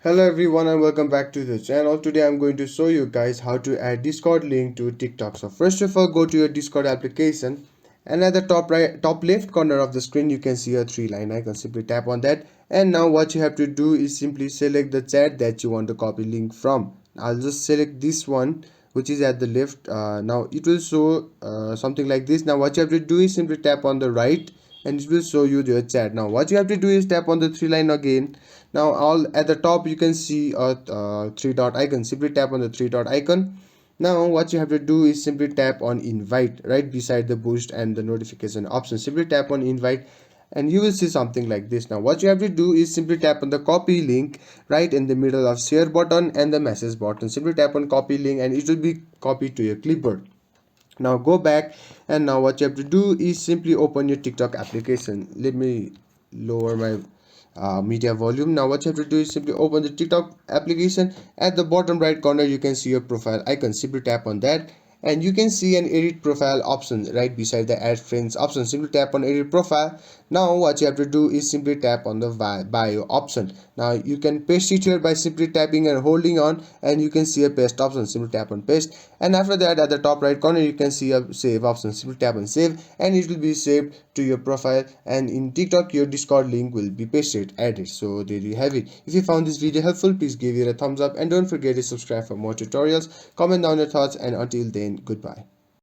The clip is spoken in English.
Hello everyone and welcome back to the channel. Today I'm going to show you guys how to add Discord link to TikTok. So first of all, go to your Discord application and at the top left corner of the screen you can see a three line icon. Simply tap on that, and now what you have to do is simply select the chat that you want to copy link from. I'll just select this one which is at the left. Now it will show something like this. Now what you have to do is simply tap on the right and it will show you your chat. Now what you have to do is tap on the three line again. Now all at the top you can see a three dot icon. Simply tap on the three dot icon. Now what you have to do is simply tap on invite right beside the boost and the notification option. Simply tap on invite and you will see something like this. Now what you have to do is simply tap on the copy link right in the middle of share button and the message button. Simply tap on copy link and it will be copied to your clipboard. Now go back, and now what you have to do is simply open your TikTok application. Let me lower my media volume. Now what you have to do is simply open the TikTok application. At the bottom right corner you can see your profile icon. Simply tap on that and you can see an edit profile option right beside the add friends option. Simply tap on edit profile. Now what you have to do is simply tap on the bio option. Now you can paste it here by simply tapping and holding on, and you can see a paste option. Simply tap on paste, and after that at the top right corner you can see a save option. Simply tap on save and it will be saved to your profile, and in TikTok your Discord link will be pasted added. So there you have it. If you found this video helpful, please give it a thumbs up and don't forget to subscribe for more tutorials. Comment down your thoughts, and until then, goodbye.